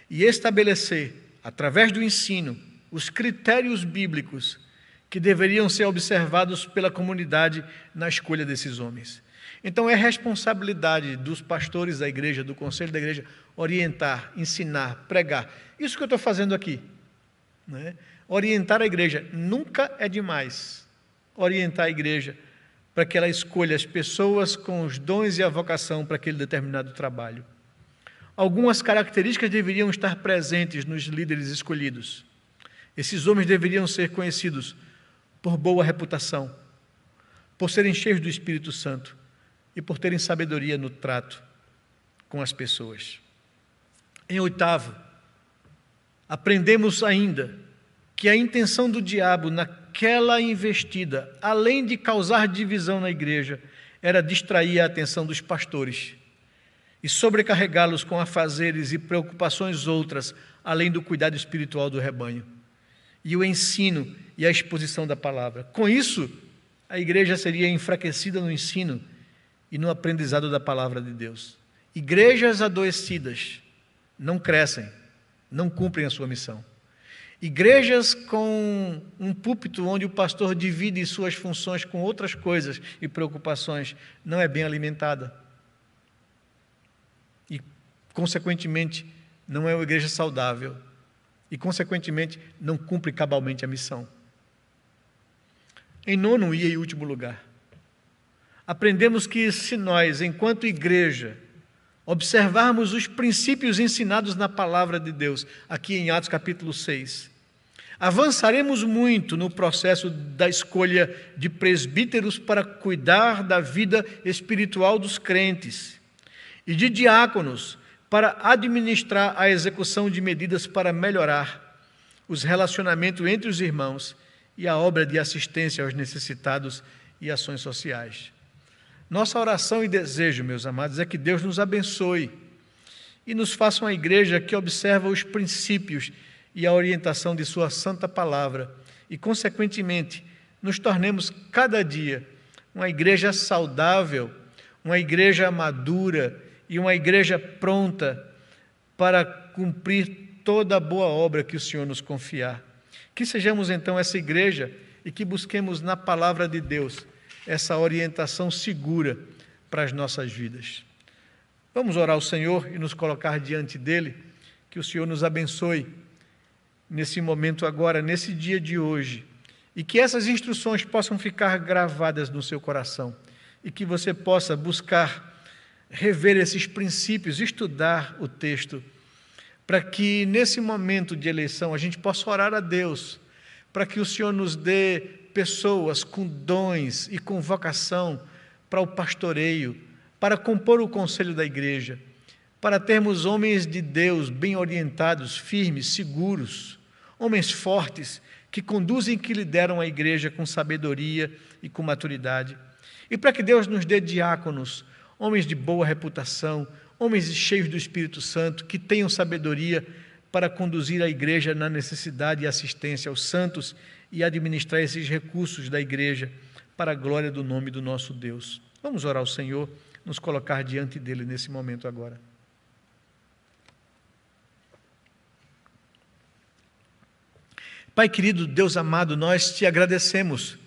e estabelecer, através do ensino, os critérios bíblicos que deveriam ser observados pela comunidade na escolha desses homens. Então, é responsabilidade dos pastores da igreja, do conselho da igreja, orientar, ensinar, pregar. Isso que eu estou fazendo aqui, né? Orientar a igreja. Nunca é demais orientar a igreja para que ela escolha as pessoas com os dons e a vocação para aquele determinado trabalho. Algumas características deveriam estar presentes nos líderes escolhidos. Esses homens deveriam ser conhecidos por boa reputação, por serem cheios do Espírito Santo e por terem sabedoria no trato com as pessoas. Em oitavo, Aprendemos ainda que a intenção do diabo naquela investida, além de causar divisão na igreja, era distrair a atenção dos pastores e sobrecarregá-los com afazeres e preocupações outras, além do cuidado espiritual do rebanho, e o ensino e a exposição da palavra. Com isso, a igreja seria enfraquecida no ensino e no aprendizado da palavra de Deus. Igrejas adoecidas não crescem, não cumprem a sua missão. Igrejas com um púlpito onde o pastor divide suas funções com outras coisas e preocupações não é bem alimentada. E, consequentemente, não é uma igreja saudável. E, consequentemente, não cumpre cabalmente a missão. Em nono e em último lugar, aprendemos que se nós, enquanto igreja, observarmos os princípios ensinados na palavra de Deus, aqui em Atos capítulo 6, avançaremos muito no processo da escolha de presbíteros para cuidar da vida espiritual dos crentes e de diáconos para administrar a execução de medidas para melhorar os relacionamentos entre os irmãos e a obra de assistência aos necessitados e ações sociais. Nossa oração e desejo, meus amados, é que Deus nos abençoe e nos faça uma igreja que observa os princípios e a orientação de sua santa palavra e, consequentemente, nos tornemos cada dia uma igreja saudável, uma igreja madura e uma igreja pronta para cumprir toda a boa obra que o Senhor nos confiar. Que sejamos então essa igreja e que busquemos na palavra de Deus essa orientação segura para as nossas vidas. Vamos orar ao Senhor e nos colocar diante dEle, que o Senhor nos abençoe nesse momento agora, nesse dia de hoje, e que essas instruções possam ficar gravadas no seu coração, e que você possa buscar rever esses princípios, estudar o texto, para que nesse momento de eleição a gente possa orar a Deus, para que o Senhor nos dê pessoas com dons e com vocação para o pastoreio, para compor o conselho da igreja, para termos homens de Deus bem orientados, firmes, seguros, homens fortes, que conduzem e que lideram a igreja com sabedoria e com maturidade. E para que Deus nos dê diáconos, homens de boa reputação, homens cheios do Espírito Santo, que tenham sabedoria para conduzir a igreja na necessidade e assistência aos santos e administrar esses recursos da igreja para a glória do nome do nosso Deus. Vamos orar ao Senhor, nos colocar diante dEle nesse momento agora. Pai querido, Deus amado, nós te agradecemos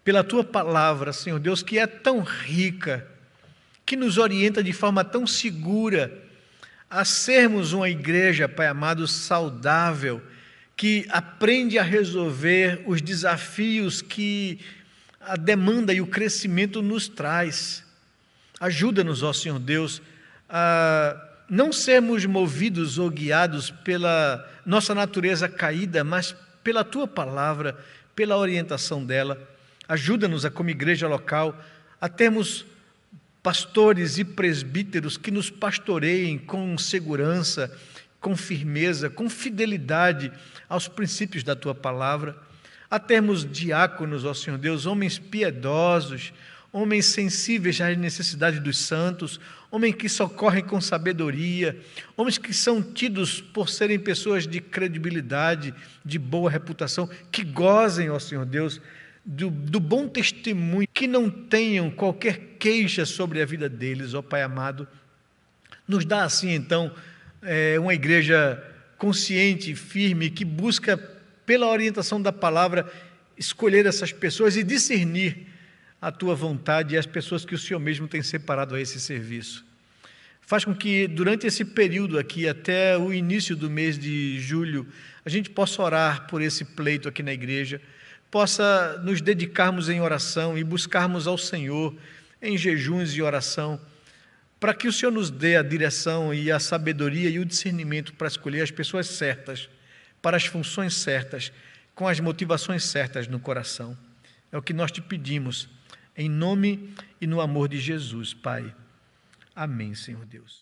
pela Tua palavra, Senhor Deus, que é tão rica, que nos orienta de forma tão segura a sermos uma igreja, Pai amado, saudável, que aprende a resolver os desafios que a demanda e o crescimento nos traz. Ajuda-nos, ó Senhor Deus, a não sermos movidos ou guiados pela nossa natureza caída, mas pela Tua palavra, pela orientação dela. Ajuda-nos, como igreja local, a termos pastores e presbíteros que nos pastoreiem com segurança, com firmeza, com fidelidade aos princípios da Tua palavra, a termos diáconos, ó Senhor Deus, homens piedosos, homens sensíveis às necessidades dos santos, homens que socorrem com sabedoria, homens que são tidos por serem pessoas de credibilidade, de boa reputação, que gozem, ó Senhor Deus, do bom testemunho, que não tenham qualquer queixa sobre a vida deles, ó Pai amado. Nos dá assim, então, uma igreja consciente, firme, que busca, pela orientação da palavra, escolher essas pessoas e discernir a Tua vontade e as pessoas que o Senhor mesmo tem separado a esse serviço. Faz com que, durante esse período aqui, até o início do mês de julho, a gente possa orar por esse pleito aqui na igreja, possa nos dedicarmos em oração e buscarmos ao Senhor em jejuns e oração, para que o Senhor nos dê a direção e a sabedoria e o discernimento para escolher as pessoas certas, para as funções certas, com as motivações certas no coração. É o que nós te pedimos, em nome e no amor de Jesus, Pai. Amém, Senhor Deus.